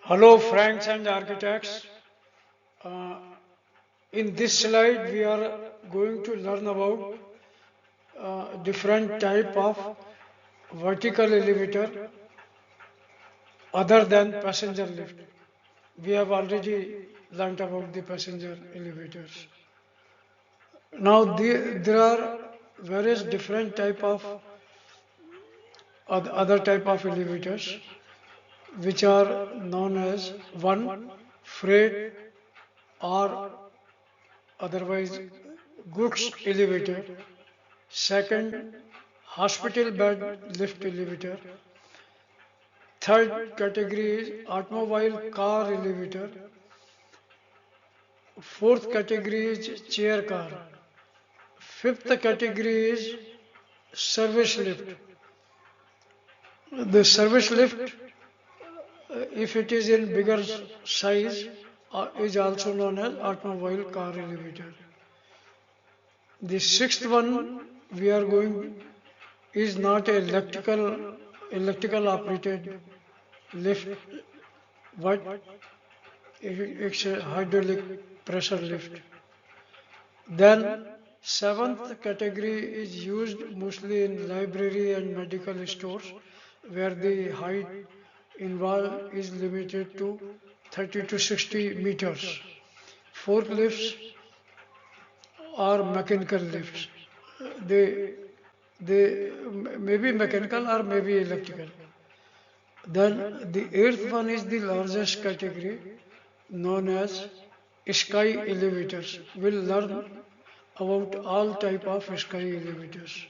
Hello, friends and architects. Uh, in this slide, we are going to learn about different type of vertical elevator other than passenger lift. We have already learned about the passenger elevators. Now, there are various different type of other type of elevators, which are known as one freight or otherwise goods elevator. Second, hospital bed lift elevator. Third category is automobile car elevator. Fourth category is chair car. Fifth category is service lift. The service lift, if it is in bigger size, is also known as automobile car elevator. The sixth one we are going is not a electrical operated lift, but it's a hydraulic pressure lift. Then seventh category is used mostly in library and medical stores where the height involved is limited to 30 to 60 meters. Forklifts are mechanical lifts. They they may be mechanical or maybe electrical. Then the eighth one is the largest category known as sky elevators. We'll learn about all type of sky elevators.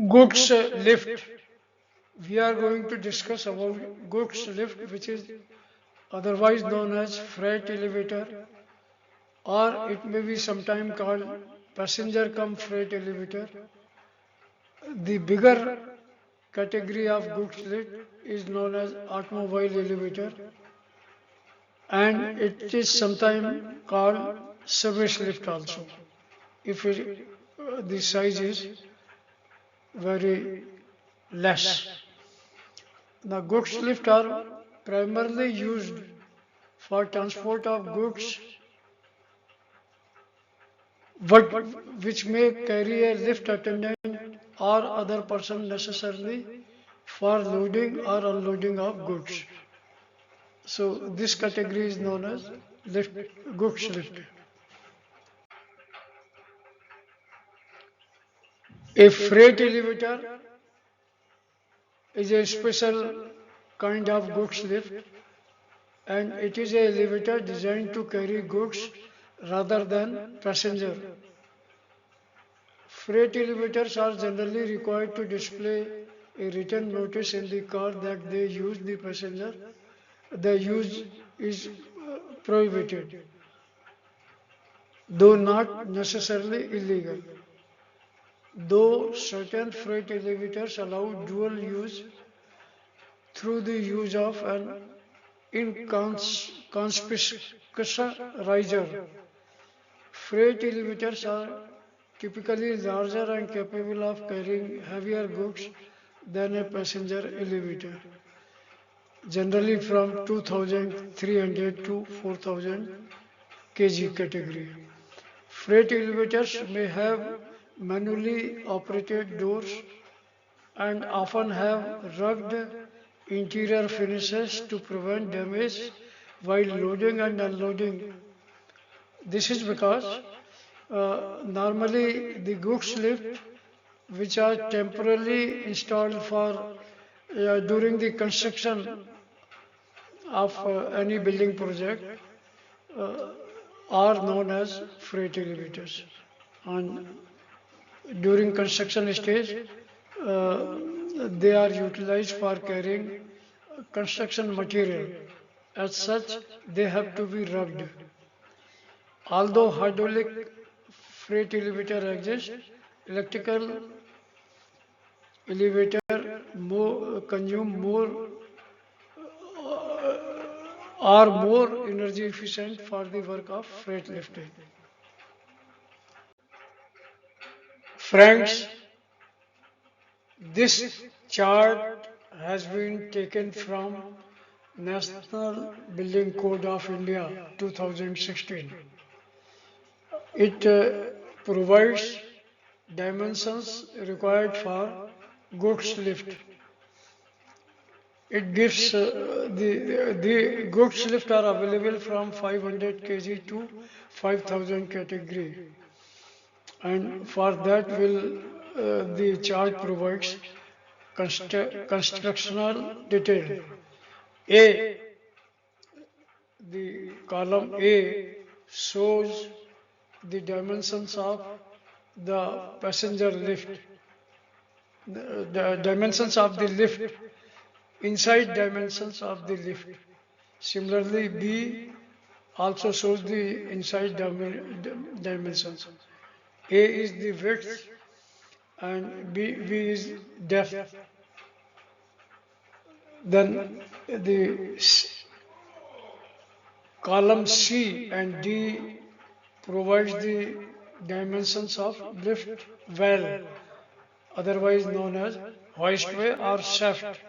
Goods lift. We are going to discuss about goods lift, which is otherwise known as freight elevator, or it may be sometime called passenger cum freight elevator. The bigger category of goods lift is known as automobile elevator, and it is sometimes called service lift also if the size is very less. The goods lift are primarily used for transport of goods but which may carry a lift attendant or other person necessarily for loading or unloading of goods. So this category is known as lift, goods lift. A freight elevator is a special kind of goods lift, and it is an elevator designed to carry goods rather than passenger. Freight elevators are generally required to display a written notice in the car that they use the passenger. The use is prohibited, though not necessarily illegal. Though certain freight elevators allow dual use through the use of an inconspicuous riser. Freight elevators are typically larger and capable of carrying heavier goods than a passenger elevator, generally from 2300 to 4000 kg category. Freight elevators may have manually operated doors and often have rugged interior finishes to prevent damage while loading and unloading. This is because normally the goods lift, which are temporarily installed for during the construction of any building project, uh, are known as freight elevators. And during construction stage, uh, they are utilized for carrying construction material. As such, they have to be rugged. Although hydraulic freight elevator exists, electrical elevator consume more are more energy efficient for the work of freight lifting. Friends, This chart has been taken from National Building Code of India 2016. It provides dimensions required for goods lift. It gives the goods lift are available from 500 kg to 5000 category, and for that will the chart provides constructional detail. A, the column A shows the dimensions of the passenger lift, the dimensions of the lift, inside dimensions of the lift. Similarly, B also shows the inside dimensions. A is the width and B is depth. Then the column C and D provides the dimensions of lift well, otherwise known as hoistway or shaft.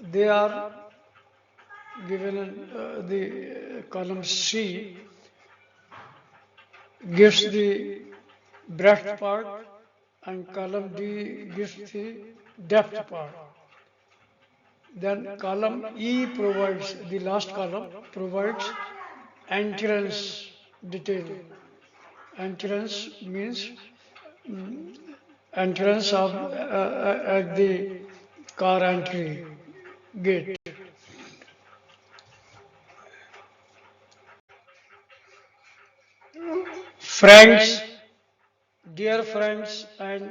They are given in the column C gives the breadth part and column D gives the depth part. Then column E provides, the last column provides entrance detail. Entrance means entrance of at the car entry gate. Friends, dear friends and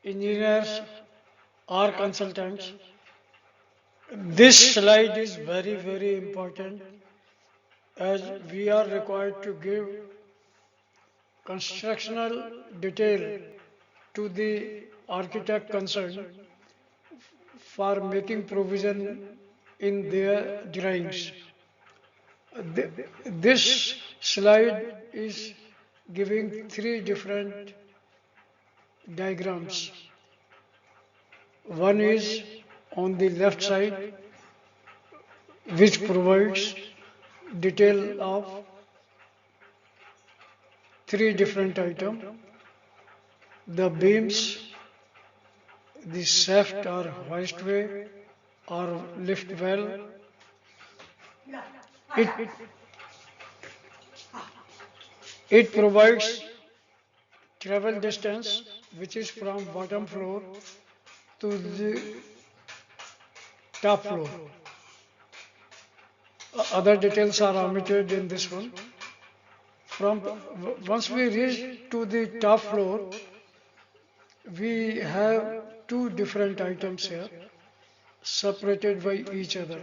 engineers or consultants, this slide is very important as we are required to give constructional detail to the architect concerned for making provision in their drawings. This slide is giving three different diagrams. One is on the left side, which provides detail of three different items: the beams, the shaft or hoistway or lift well. It, it provides travel distance, which is from bottom floor to the top floor. Other details are omitted in this one. From once we reach to the top floor, we have two different items here, separated by each other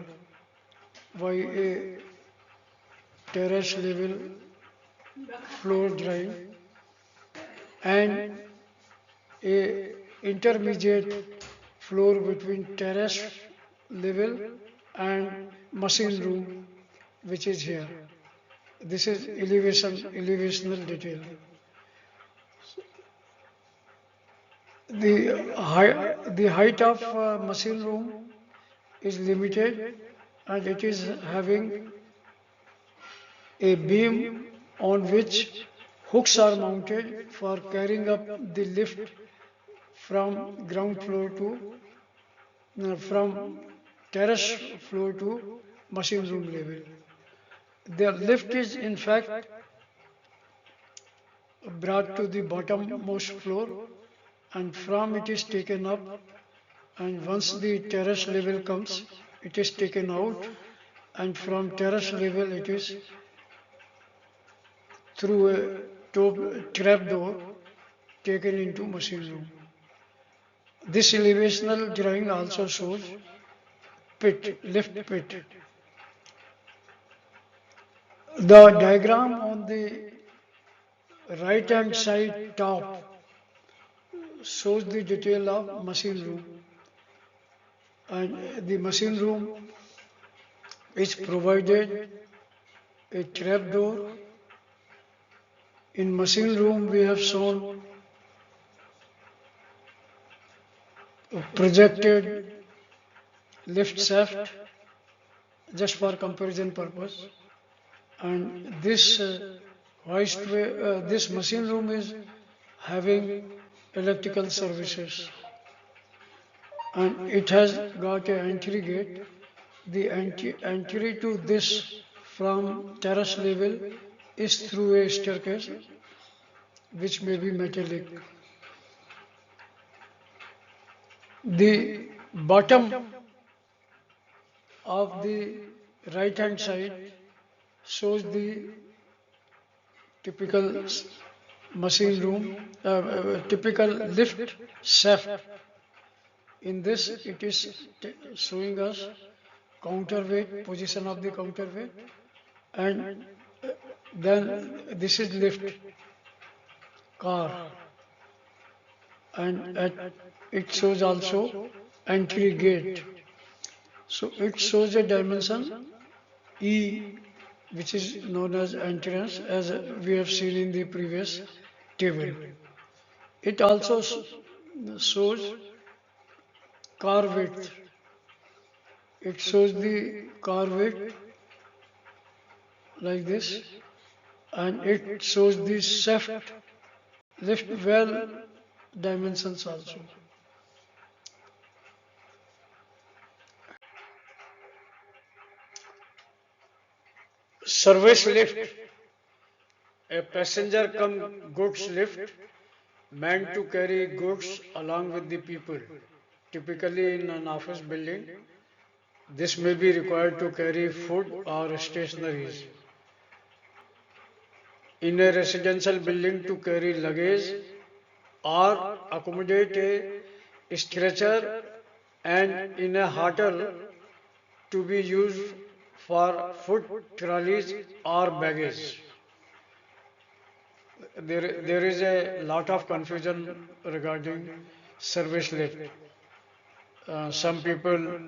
by a terrace level floor drawing and a intermediate floor between terrace level and machine room, which is here. This is elevational detail. The height of machine room is limited and it is having a beam on which hooks are mounted for carrying up the lift from ground floor to from terrace floor to machine room level. The lift is in fact brought to the bottommost floor and from it is taken up, and once the terrace level comes it is taken out, and from terrace level it is through a top trap door taken into machine room. This elevational drawing also shows lift pit. The diagram on the right hand side top shows the detail of machine room, and the machine room is provided a trap door. In machine room we have shown projected lift shaft just for comparison purpose. And this machine room is having electrical services, and it has got an entry gate. The entry to this from terrace level is through a staircase which may be metallic. The bottom of the right hand side shows the typical machine room, typical lift shaft. In this, it is showing us counterweight, position of the counterweight, and then this is lift car, and it shows also entry gate. So it shows a dimension E, which is known as entrance, as we have seen in the previous table. It also shows car width. It shows the car width like this, and it shows the shaft lift well dimensions also. Service lift, a passenger cum goods lift meant to carry goods along with the people. Typically in an office building, this may be required to carry food or stationaries. In a residential building to carry luggage or accommodate a stretcher, and in a hotel to be used for food trolleys or baggage. There is a lot of confusion regarding service lift. Some people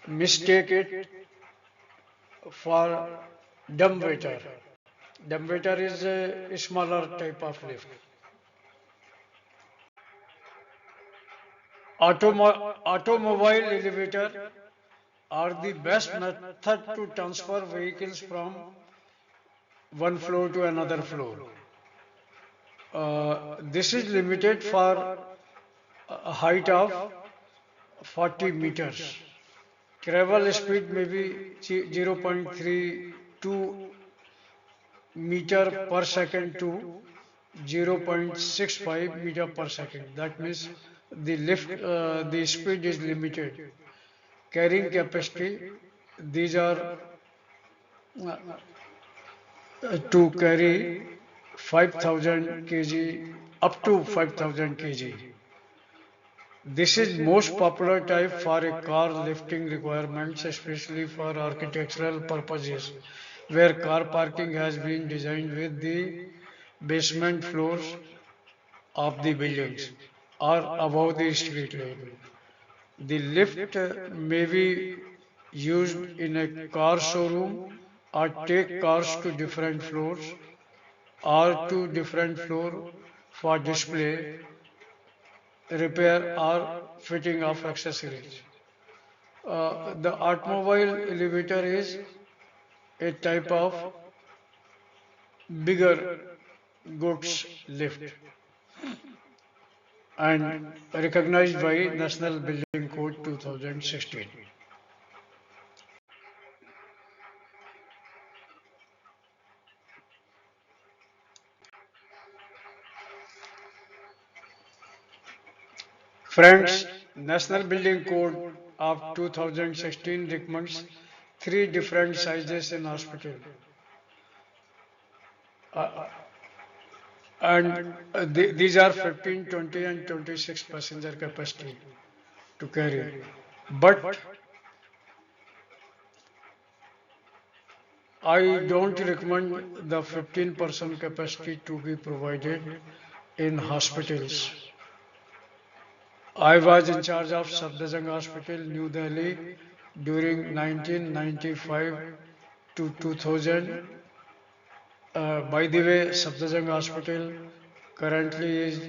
mistake it for dumb waiter. Dumb waiter is a smaller type of lift. Automobile elevator are the best method to transfer vehicles from one floor to another floor. This is limited for a height of 40 meters. Travel speed may be 0.32 meter per second to 0.65 meter per second. That means the speed is limited. Carrying capacity, these are to carry 5,000 kg up to 5,000 kg. This is most popular type for a car lifting requirements, especially for architectural purposes, where car parking has been designed with the basement floors of the buildings or above the street level. The lift may be used in a car showroom or take cars to different floors or to different floor for display, repair or fitting of accessories. The automobile elevator is a type of bigger goods lift and recognized by National Building Code 2016. Friends, National Building Code of 2016 recommends three different sizes in hospital. Uh, and these are 15, 20 and 26 passenger capacity to carry. But I don't recommend the 15% capacity to be provided in hospitals. I was in charge of Safdarjung Hospital, New Delhi during 1995 to 2000. By the way, Safdarjung Hospital currently is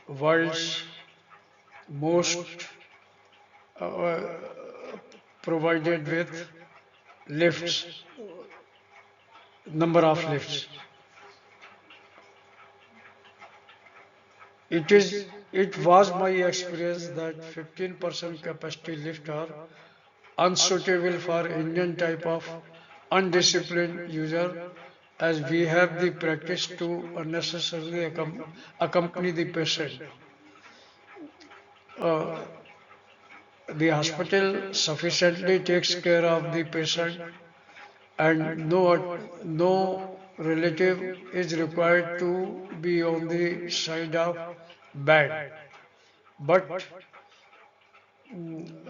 world's most uh, provided with lifts, number of lifts. It was my experience that 15% capacity lift are unsuitable for Indian type of undisciplined user, as we have the practice to unnecessarily accompany the patient. Uh, the hospital sufficiently takes care of the patient, and no relative is required to be on the side of bed. But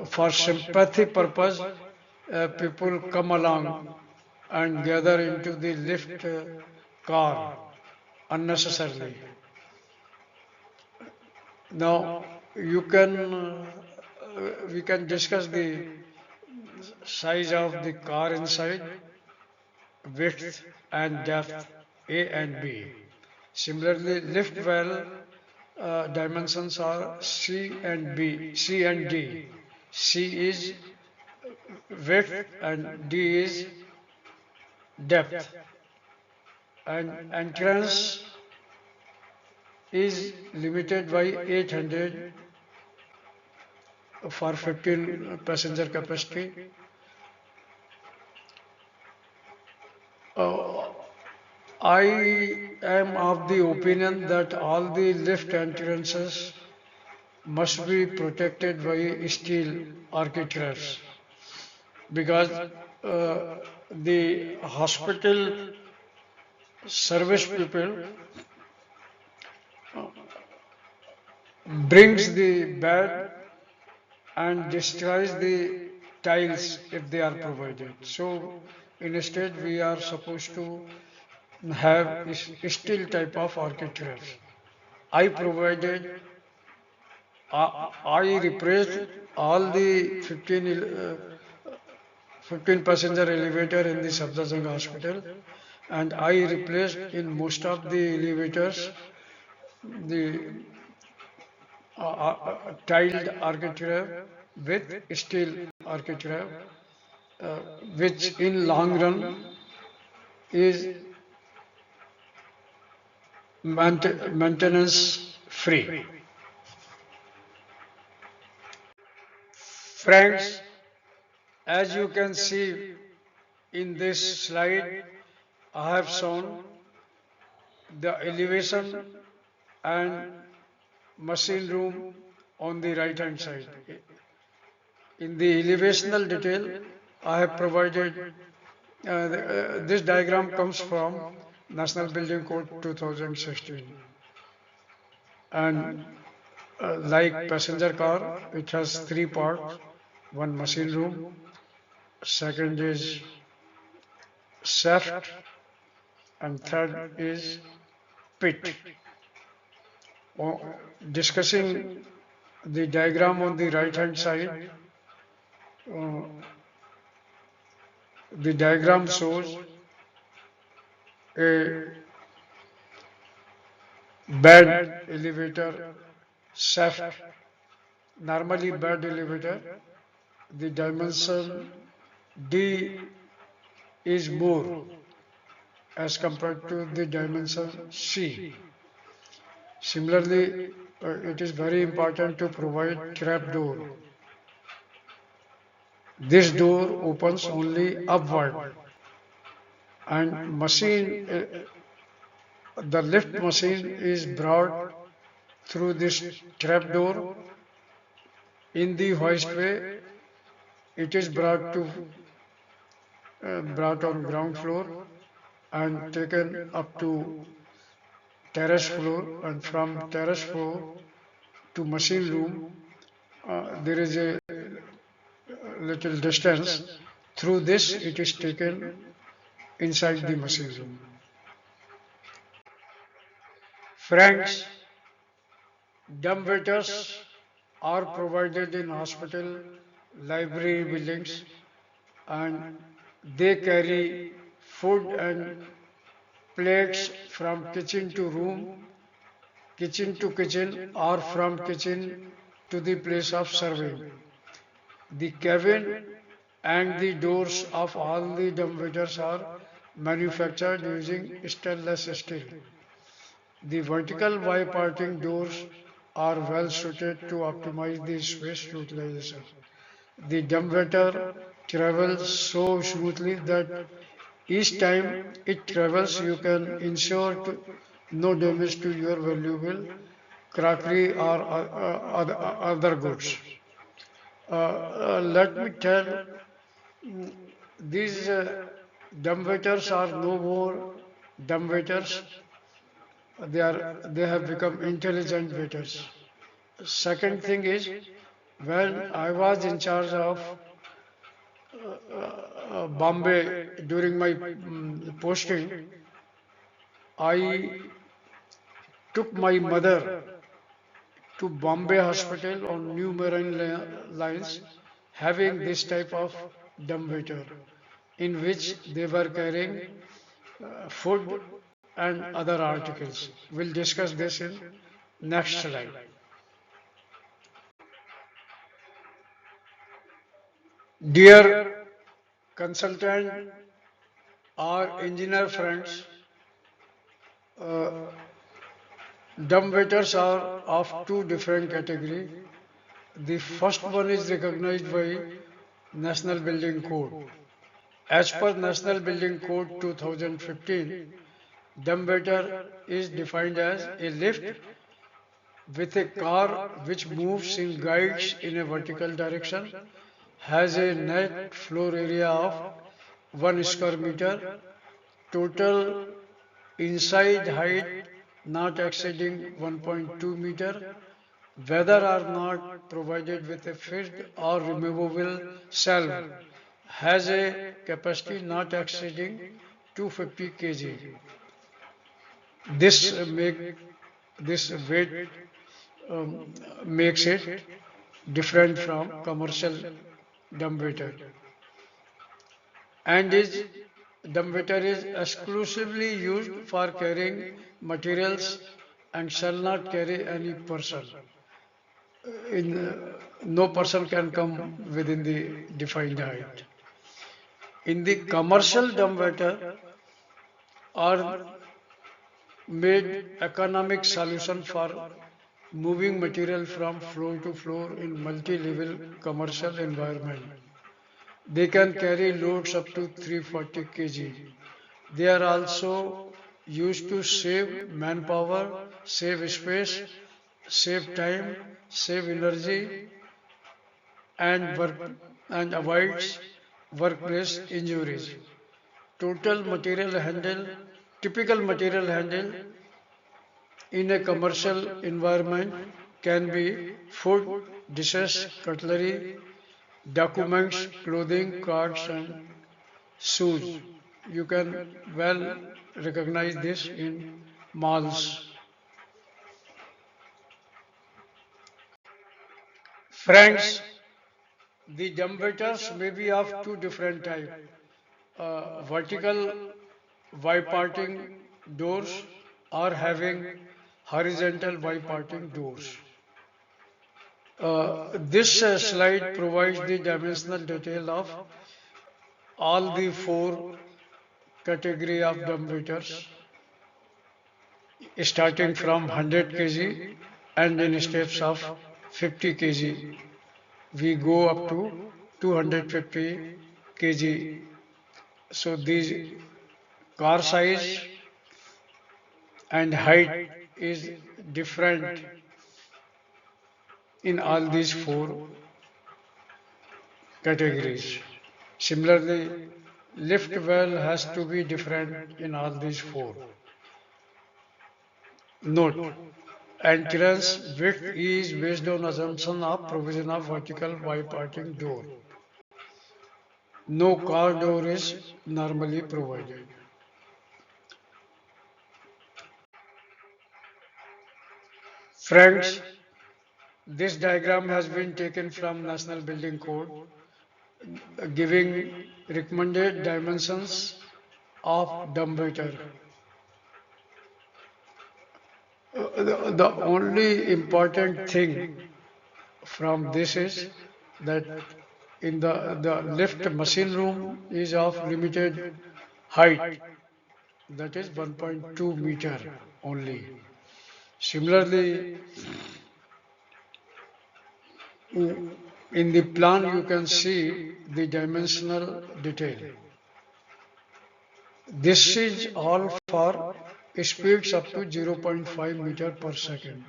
for sympathy purpose, people come along and gather into the lift car unnecessarily. Now we can discuss the size of the car inside, width and depth A and B. Similarly, lift well dimensions are C and B, C and D. C is width and D is depth. And entrance is limited by 800 for 15 passenger capacity. Uh, I am of the opinion that all the lift entrances must be protected by steel architraves, because the hospital service people brings the bed and destroys the tiles if they are provided. So instead we are supposed to have steel type of architecture. I provided, I replaced all the 15 passenger elevator in the Safdarjung hospital, and I replaced in most of the elevators the tiled architecture with steel architecture, uh, which in long run is maintenance free. Friends, as you can see in this slide, I have shown the elevation and machine room on the right hand side. In the elevational detail, I have provided, this diagram comes from National Building Code 2016. And like passenger car, it has three parts. One machine room, second is shaft, and third is pit. Discussing the diagram on the right hand side, uh, the diagram shows a bed elevator shaft. Normally bed elevator, the dimension D is more as compared to the dimension C. Similarly, it is very important to provide trap door. This door opens only upward, and the lift machine is brought through this trap door in the hoistway. It is brought on ground floor and taken up to terrace floor, and from terrace floor to machine room there is a little distance. Through this it is taken inside the machine room. Friends, dumb waiters are provided in hospital, library buildings, and they carry food and plates from kitchen to room, kitchen to kitchen, or from kitchen to the place of serving. The cabin and the doors of all the dumbwaiters are manufactured using stainless steel. The vertical Y-parting doors are well suited to optimize the space utilization. The dumbwaiter travels so smoothly that each time it travels you can ensure no damage to your valuable crockery or other goods. Let me tell, these dumbwaiters are no more dumbwaiters. They have become intelligent waiters. Second thing is, when I was in charge of Bombay during my posting, I took my mother to Bombay Hospital on New Marine Lines, having this type of dumbwaiter, in which they were carrying food and other articles. We'll discuss this in next slide. Dear consultant or engineer friends, uh, dumbwaiters are of two different categories. The first one is recognized by National Building Code. As per National Building Code 2015, dumbwaiter is defined as a lift with a car which moves in guides in a vertical direction, has a net floor area of 1 square meter, total inside height not exceeding 1.2 meter, whether or not provided with a fixed or removable shelf, has a capacity not exceeding 250 kg. This weight um, makes it different from commercial dumbwaiter, and is dumbwaiter is exclusively used for carrying materials and shall not carry any person. No person can come within the defined height. In the commercial dumbwaiter are made economic solution for moving material from floor to floor in multi-level commercial environment. They can carry loads up to 340 kg. They are also used to save manpower, save space, save time, save energy, and work and avoids workplace injuries. Total material handle, typical material handle in a commercial environment can be food, dishes, cutlery, documents, clothing, cards, and shoes. You can well recognize this in malls. Friends, the dumbwaiters may be of two different types. Vertical Y-parting doors or having horizontal Y-parting doors. This slide provides the dimensional detail of all the four category of dumbwaiters, starting from 100 kg and in steps of 50 kg. We go up to 250 kg. So these car size and height is different in all these four categories. Similarly, lift well has to be different in all these four. Note, entrance width is based on assumption of provision of vertical Y-parting door. No car door is normally provided. Friends, this diagram has been taken from National Building Code, giving recommended dimensions of dumbwaiter. The only important thing from this is that in the lift machine room is of limited height, that is 1.2 meter only. Similarly, in the plan you can see the dimensional detail. This is all for speeds up to 0.5 meter per second.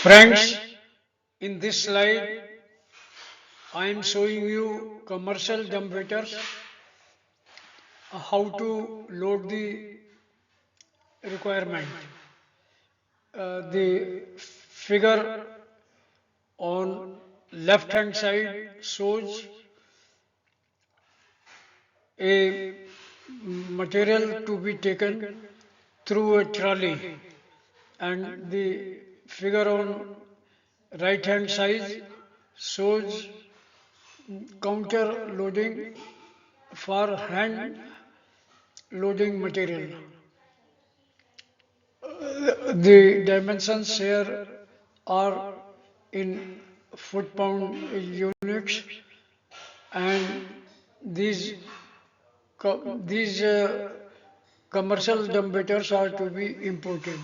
Friends, in this slide, I am showing you commercial dumbwaiters, how to load the requirement. The figure on left hand side shows a material to be taken through a trolley, and the figure on right hand side shows counter loading for hand loading material. The dimensions here are in foot pound units, and these these commercial dumbwaiters are to be imported.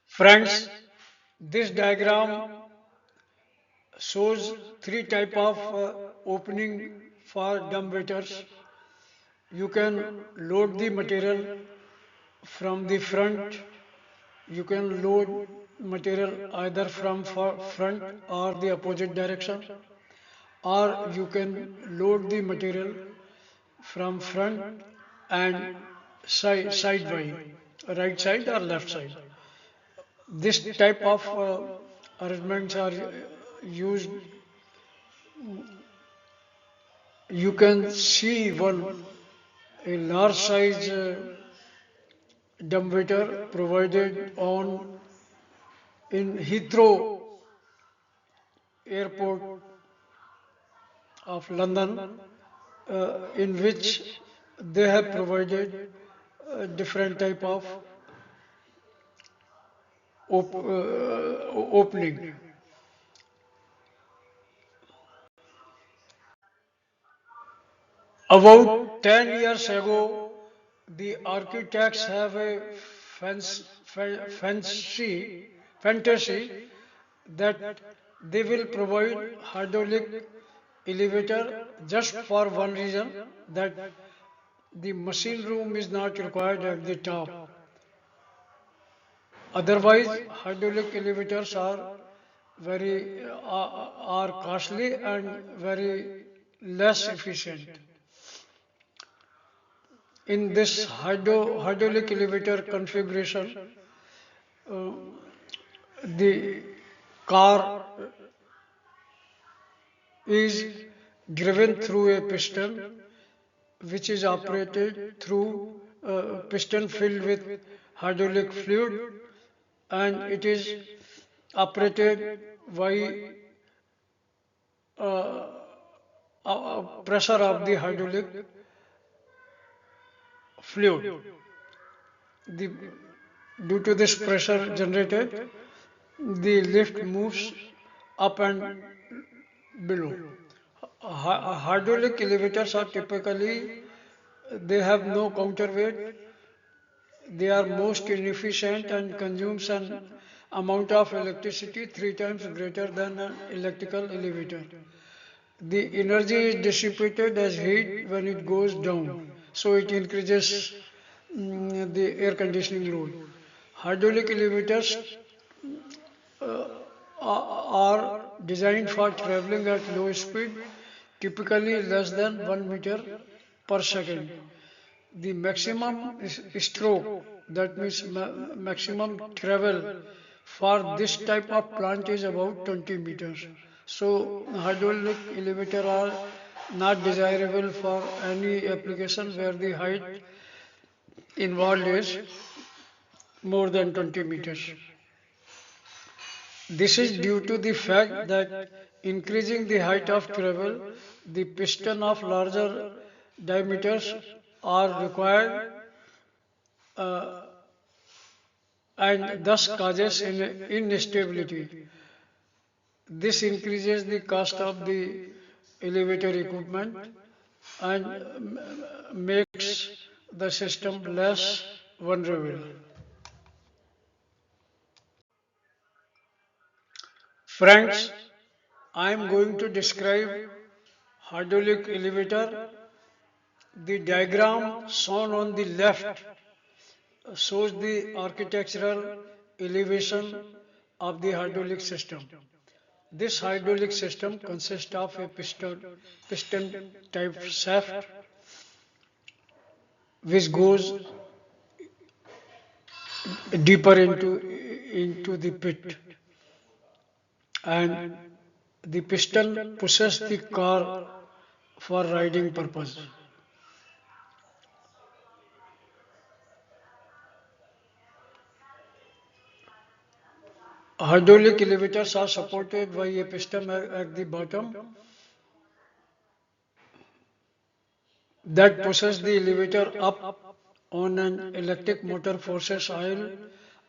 Friends, this diagram shows three type of opening for dumbwaiters. You can load the material from the front. You can load material either from front or the opposite direction, or you can load the material from front and side by right side or left side. This type of arrangements are used. You can see one a large size dumbwaiter provided on in Heathrow Airport of London, in which they have provided different type of opening. About 10 years ago, the architects have a fantasy that they will provide hydraulic elevator just for one reason, that the machine room is not required at the top. Otherwise, hydraulic elevators are very are costly and very less efficient. In this hydraulic elevator configuration, uh, the car is driven through a piston which is operated through a piston filled with hydraulic fluid, and it is operated by uh, pressure of the hydraulic fluid. The, due to this pressure generated, the lift moves up and below. Hydraulic elevators are typically, they have no counterweight. They are most inefficient and consumes an amount of electricity 3 times greater than an electrical elevator. The energy is dissipated as heat when it goes down, so it increases the air conditioning load. Hydraulic elevators are designed for traveling at low speed, typically less than 1 meter per second. The maximum stroke, that means maximum travel for this type of plant is about 20 meters. So hydraulic elevator are not desirable for any application where the height involved is more than 20 meters. This is due to the fact that increasing the height of travel, the piston of larger diameters are required uh, and thus causes instability. This increases the cost of the elevator equipment and makes the system less vulnerable. Friends, I am going to describe hydraulic elevator. The diagram shown on the left shows the architectural elevation of the hydraulic system. This hydraulic system consists of a piston type shaft which goes deeper into the pit, and the piston pushes the car for riding purpose. Hydraulic elevators are supported by a piston at the bottom that pushes the elevator up on an electric motor forces oil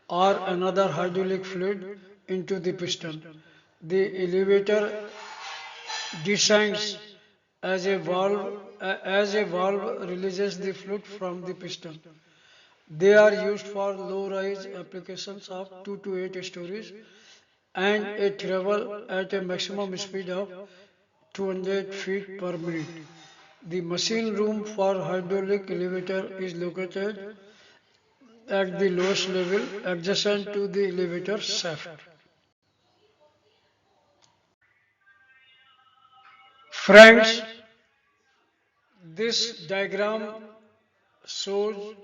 or another hydraulic fluid into the piston. The elevator descends as a valve releases the fluid from the piston. They are used for low-rise applications of 2 to 8 stories and a travel at a maximum speed of 200 feet per minute. The machine room for hydraulic elevator is located at the lowest level adjacent to the elevator shaft. Friends, this diagram shows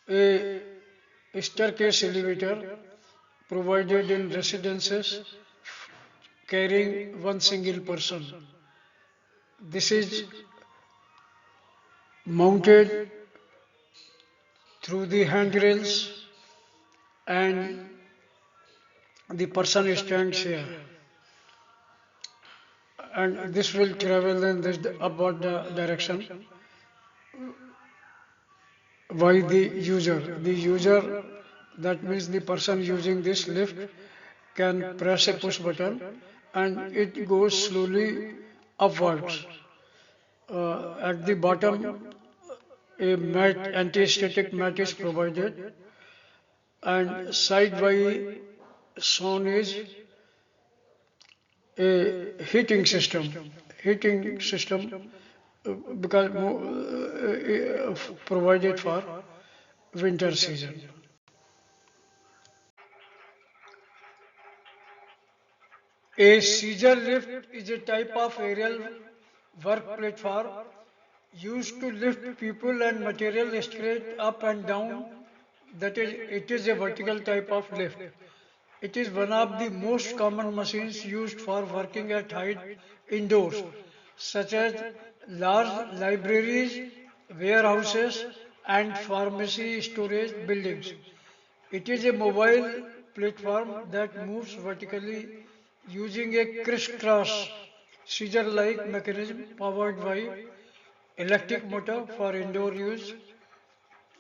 a staircase elevator provided in residences carrying one single person. This is mounted through the handrails and the person stands here, and this will travel in this upward direction by the user. The user, that means the person using this lift, can press a push button and it goes slowly upwards. At the bottom, a mat, anti-static mat is provided, and side by shown is a heating system. Heating system because provided for winter season. A scissor lift is a type of aerial work platform used to lift people and material straight up and down. That is, it is a vertical type of lift. It is one of the most common machines used for working at height indoors, such as large libraries, warehouses, and pharmacy storage buildings. It is a mobile platform that moves vertically using a crisscross scissor-like mechanism powered by electric motor for indoor use,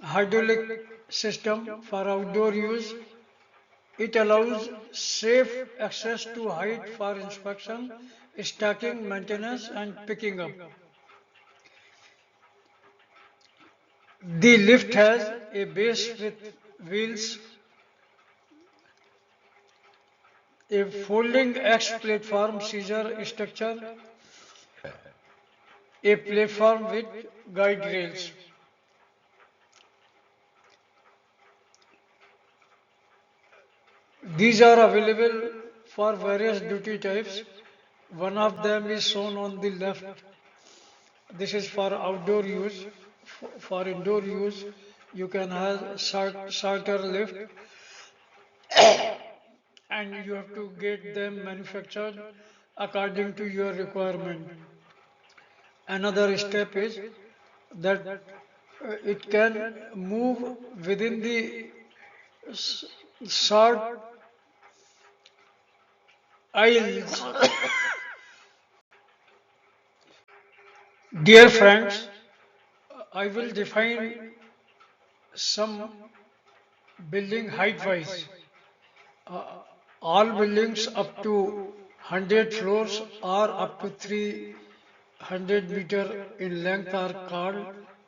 hydraulic system for outdoor use. It allows safe access to height for inspection, stacking, maintenance, and picking up. The lift has a base with wheels, a folding X platform scissor structure, a platform with guide rails. These are available for various duty types. One of them is shown on the left. This is for outdoor use. For indoor use, you can have shorter lift, and you have to get them manufactured according to your requirement. Another step is that it can move within the short aisles. Dear friends, I will define some building height wise. Uh, all buildings up to 100 floors or up to 300 meter in length are called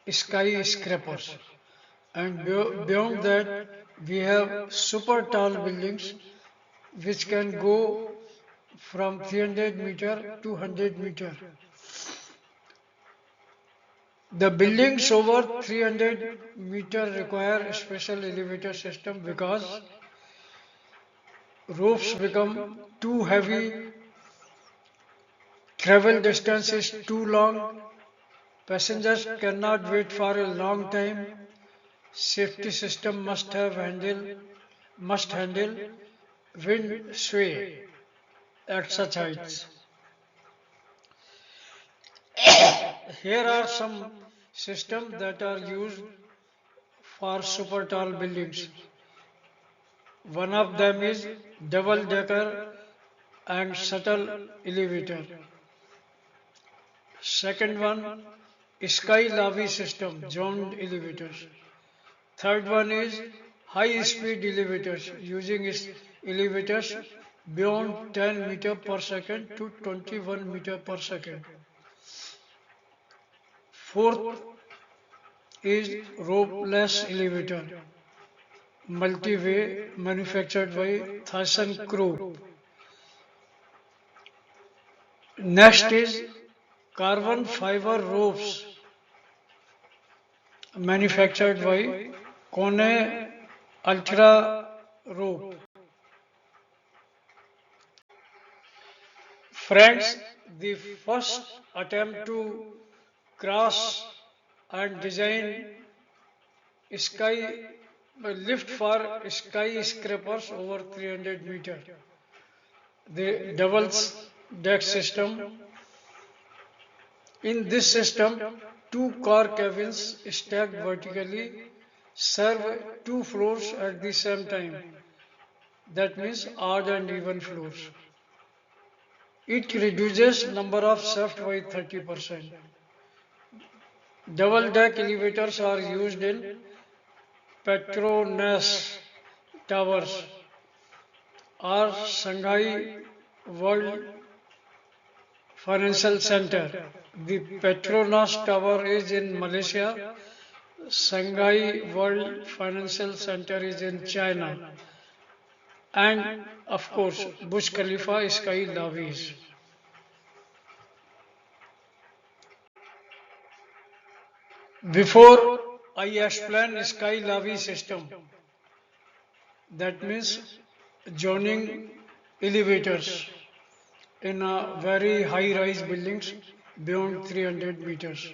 skyscrapers. And beyond that, we have super tall buildings which can go from 300 meter to 100 meter. The buildings over 300 meter require a special elevator system because roofs become too heavy, travel distance is too long, passengers cannot wait for a long time, safety system must handle wind sway at such heights. Here are some systems that are used for super tall buildings. One of them is double decker and shuttle elevator. Second one, sky lobby system, zoned elevators. Third one is high speed elevators using elevators beyond 10 meter per second to 21 meter per second. Fourth is ropeless elevator, multi-way manufactured by ThyssenKrupp. Next is carbon fiber ropes manufactured by Kone Ultra Rope. Friends, the first attempt to cross and design sky lift for skyscrapers over 300 meter. The doubles deck system. In this system, two car cabins stacked vertically serve two floors at the same time. That means odd and even floors. It reduces number of shafts by 30%. Double deck elevators are used in Petronas Towers or Shanghai World Financial Center. The Petronas Tower is in Malaysia. Shanghai World Financial Center is in China. And of course, Burj Khalifa Sky Lobbies. Before I explain Sky Lobby system, that means joining elevators in a very high-rise buildings beyond 300 meters.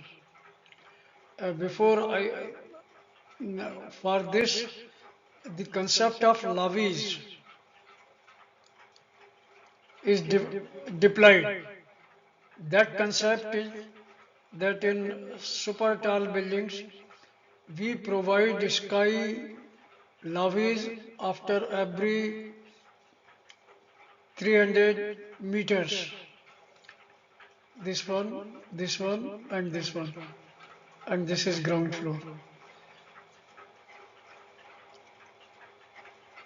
Before I, for this, the concept of lobbies is deployed. That concept is that in super tall buildings, we provide sky lobbies after every 300 meters. This one, and this one. And this is ground floor.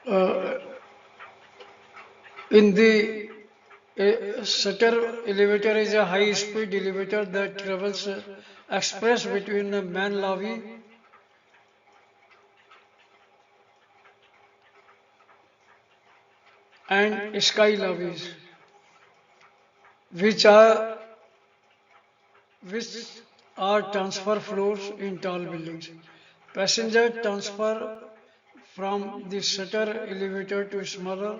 Uh, in the shutter elevator is a high speed elevator that travels express between the main lobby and sky lobbies, which are which are transfer floors in tall buildings. Passenger transfer from the shutter elevator to smaller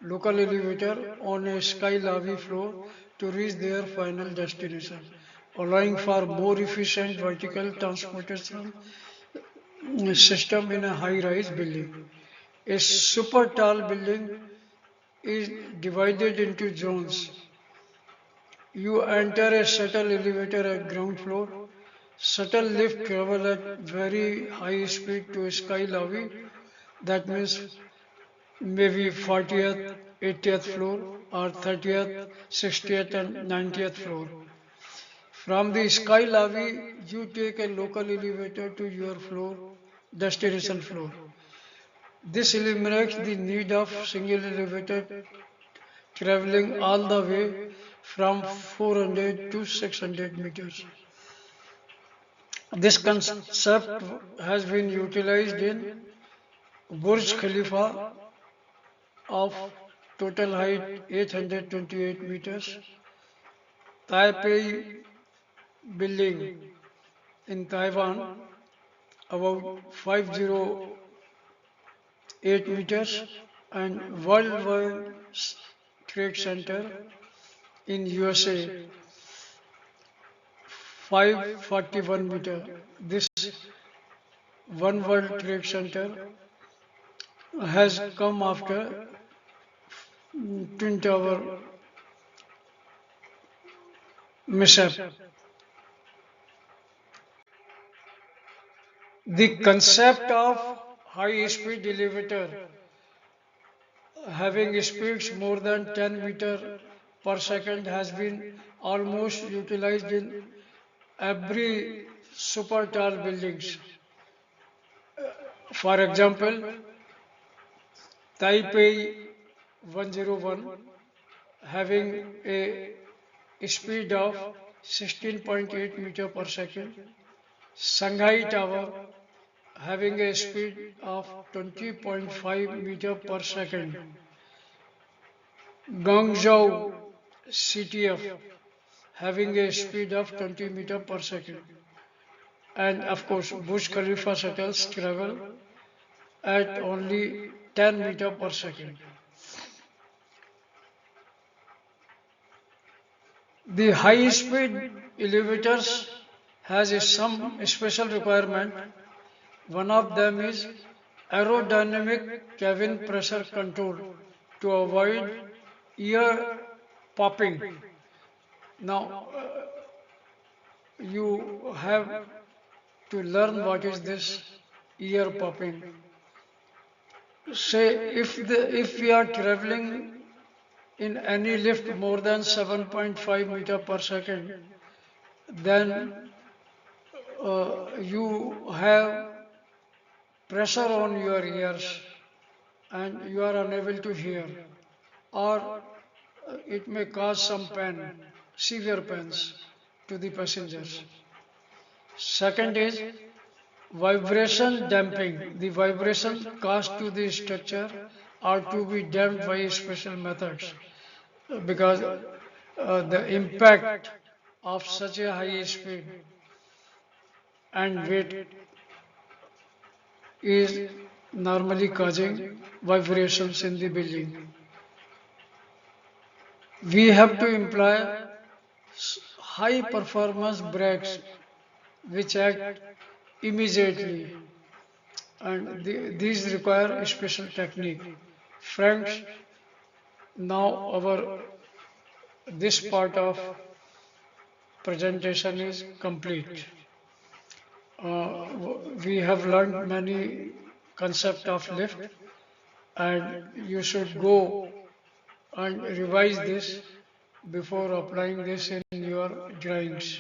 local elevator on a sky lobby floor to reach their final destination, allowing for more efficient vertical transportation system in a high-rise building. A super tall building is divided into zones. You enter a shuttle elevator at ground floor. Shuttle lift travel at very high speed to sky lobby. That means maybe 40th, 80th floor, or 30th, 60th, and 90th floor. From the sky lobby, you take a local elevator to your floor, destination floor. This eliminates the need of single elevator traveling all the way from 400 to 600 meters. This concept has been utilized in Burj Khalifa of total height 828 meters, Taipei building in Taiwan about 508 meters, and World Wide Trade Center in USA 541 meter. This One World Trade Center has come after Twin Tower mishap. The concept of high speed elevator having speeds more than 10 meter per second has been almost utilized in every super tall buildings. For example, Taipei 101 having a speed of 16.8 meter per second, Shanghai Tower having a speed of 20.5 meter per second, Guangzhou CTF having a speed of 20 meter per second, and of course Burj Khalifa shuttles travel at only 10 meter per second. The high-speed elevators has some special requirement. One of them is aerodynamic cabin pressure control to avoid ear popping. Now you have to learn what is this ear popping. Say if we are traveling in any lift more than 7.5 meter per second, then you have pressure on your ears and you are unable to hear, or it may cause some pain, severe pains to the passengers. Second is vibration damping. The vibration caused to the structure are to be damped by special methods because the impact of such a high speed and weight is normally causing vibrations in the building. We have to employ high performance brakes which act immediately, and these require a special technique. Friends, now our this part of presentation is complete. We have learned many concept of lift, and you should go and revise this before applying this in your drawings.